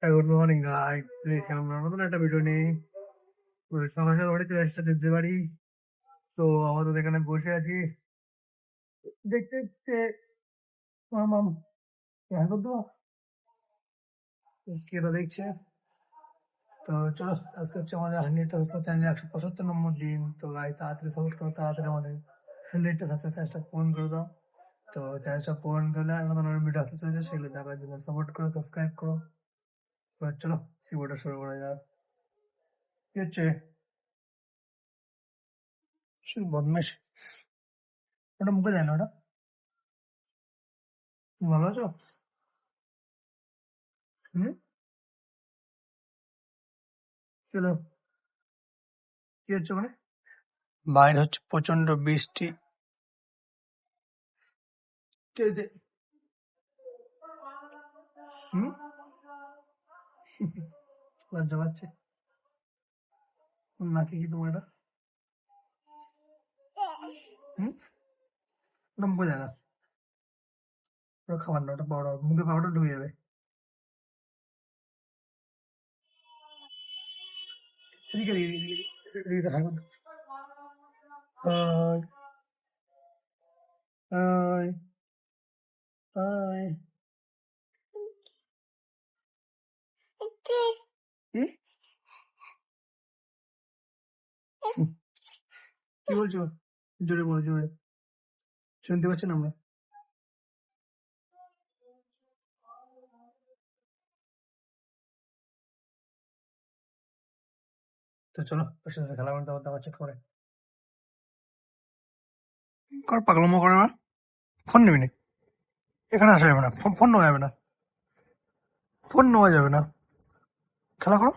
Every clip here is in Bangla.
গুড মর্নিং গাইস, আমরা নতুন একটা ভিডিও নিয়ে সকাল সকাল বাড়ি চলে আসছে দিতে পারি। তো আমাদের এখানে বসে আছি দেখতে দেখতে মামাম হ্যাঁ তো কেটা দেখছে। তো চলো, আজকে হচ্ছে আমাদের 100 175 নম্বর দিন। তো গাইস তাড়াতাড়ি সাপোর্ট করো, তাড়াতাড়ি আমাদের 100টা পূরণ করে দাও। তো চ্যানেলটা পূরণ করলে নতুন ভিডিও আসতে চলেছে, সেগুলো দেখার জন্য সাপোর্ট করো, সাবস্ক্রাইব করো। এবার চলো সিভিডিওটা শুরু করা যাক। কি হচ্ছে? শুধু বদমাস। ওটা মুখে দেয় না ওটা। তুমি ভালো আছো? হুম, চলো। কি হচ্ছে ওখানে? বাইরে হচ্ছে প্রচন্ড বৃষ্টি। কি হয়েছে? হুম, লজ্জা পাচ্ছে নাকি কি তোমার এটা? হুম, ওটা মুখে দেয় না, ওটা খাবার না, ওটা পাউডার, মুখে পাউডার ঢুকে যাবে। এদিকে এদিকে এদিকে এদিকে থাকো। High high high. কি কি বলছো? জোরে বলো, জোরে শুনতে পাচ্ছি না আমরা। তো চলো ওর সাথে খেলা করতে করতে আবার চেক করে কর, পাগলামো করে না। ফোন নিবি না, এখানে আসা যাবে না, ফোন নেওয়া যাবে না, ফোন নেওয়া যাবে না, খেলা করো।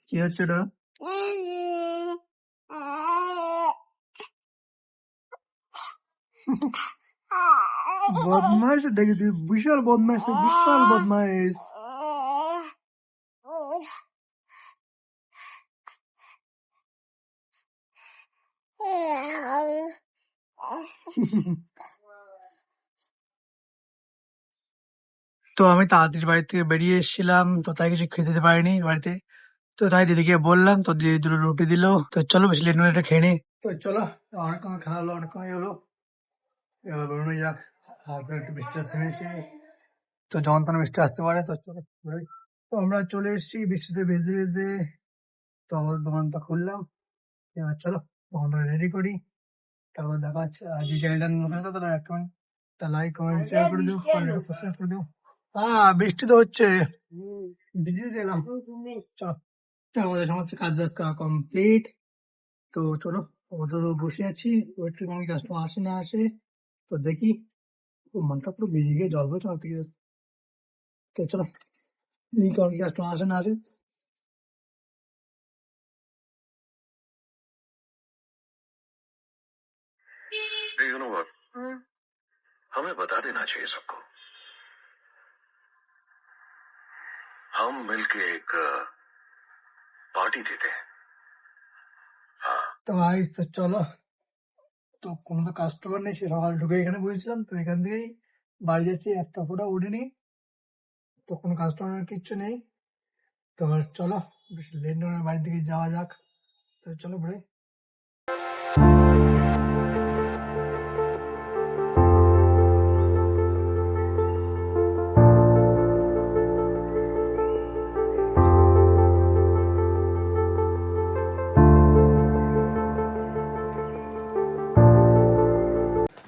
কি হচ্ছে এটা? বদমাইশ দেখেছি, বিশাল বদমাইশ, বিশাল বদমাইশ। তো আমি তাড়াতাড়ি বাড়ি থেকে বেরিয়ে এসেছিলাম, তো তাই কিছু খেতে দিতে পারিনি বাড়িতে। তো তাই দিদিকে বললাম, তো দিদি দুটো রুটি দিল। তো চলো বেশি লেট এটা খেয়ে নি। তো চলো, অনেকক্ষণ খেলা হলো, অনেকক্ষণ হলো, এবার বেরোনো যাক। আর একটু বৃষ্টি থেমেছে, তো যখন তখন বৃষ্টি আসতে পারে, তো চলো বেরোই। তো আমরা চলে এসেছি বৃষ্টিতে ভিজতে ভিজতে। তো আমাদের দোকানটা খুললাম, এবার চলো দোকানটা রেডি করি, তারপর দেখা যাচ্ছে। আর যে চ্যানেলটা নতুন আছে তারা একটা লাইক কমেন্ট শেয়ার করে দিও, সাবস্ক্রাইব করে দিও। হ্যাঁ, বৃষ্টি তো হচ্ছে, ভিজে গেলাম। চলো, তো আমাদের সমস্ত কাজ বাজ করা কমপ্লিট। তো চলো, আপাতত বসে আছি, ওয়েট করি কোনো কাস্টমার আসে না আসে। তো দেখি, ও মনটা পুরো ভিজে গিয়ে জল বইছে আমার থেকে। তো চলো দেখি কোনো কাস্টমার আসে না আসে। You know what? हमें बता देना चाहिए सबको। हम मिलके एक पार्टी देते हैं। हाँ, তো ভাই তো চলো, তো কোনো তো কাস্টমার নেই, সে সকাল ঢুকে এখানে বসেছিলাম, তো এখান থেকেই বাড়ি যাচ্ছি, একটা ফোটা উঠিনি। তো কোনো কাস্টমার কিচ্ছু নেই। তো এবার চলো বেশি লেট না করে বাড়ির দিকে যাওয়া যাক। তো চলো ভাই।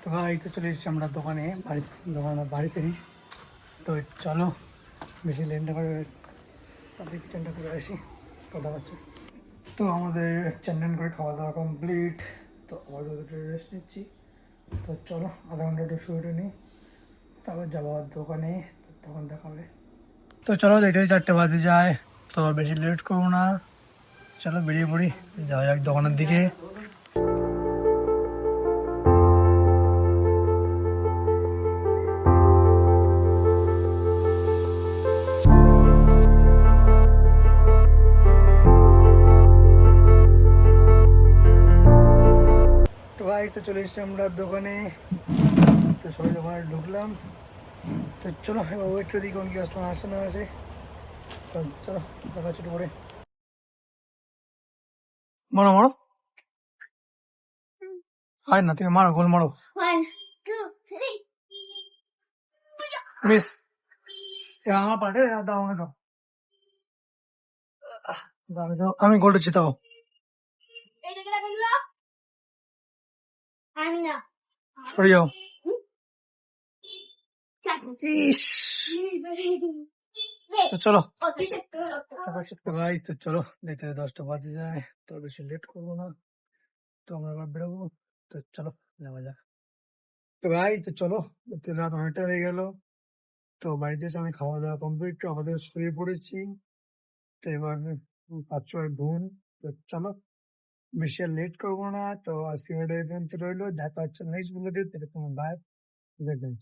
তো ভাই তো চলে এসেছি আমরা দোকানে, বাড়িতে নেই। তো চলো বেশি লেট না করে তাদের কিচেনটা করে আসি, কথা হচ্ছে। তো আমাদের চান করে খাওয়া দাওয়া কমপ্লিট। তো আবার একটু রেস্ট নিচ্ছি। তো চলো আধা ঘন্টা একটু শুয়ে নিই, তারপর যাবো আবার দোকানে, তো তখন দেখা হবে। তো চলো দেখতে 4টে বাজে যায়, তো আর বেশি লেট করবো না, চলো বেরিয়ে পড়ি, যাওয়া যাক দোকানের দিকে। চলে এসেছি আমরা দোকানে। তো সবাই দোকানে ঢুকলাম। তো চলো এবার ওয়েট করে দিই কোন কি কাস্টমার আসে না আসে। তো চলো দেখা হচ্ছে একটু পরে। মারো মারো, হয় না তুমি মারো, গোল মারো। 1, 2, 3. মিস, এবার আমার পার্টে দাও, আমাকে দাও। দাও, দাও, আমি গোলটা জিতাও। এই দেখে রাখলো আমি না সরে যাও। চাপ ইস, তো চলো ওকে তো তো গাইস, তো চলো দেখতে 10টা বাজে যায়, তো বেশি লেট করবো না। তো আমরা এবার বেরোবো। তো চলো যাওয়া যাক। তো গাইস, তো চলো, তো রাত অনেকটা হয়ে গেল। তো বাড়িতে এসে আমি খাওয়া দাওয়া কমপ্লিট, আমাদের শুয়ে পড়েছি। তো এবার পাচ্ছ ঘুম। তো চলো বেশি আর লেট করবো না। তো আজকে ভিডিও এই পর্যন্ত রইলো, দেখা হচ্ছে নেক্সট ভিডিওতে। বাই, দেখবেন।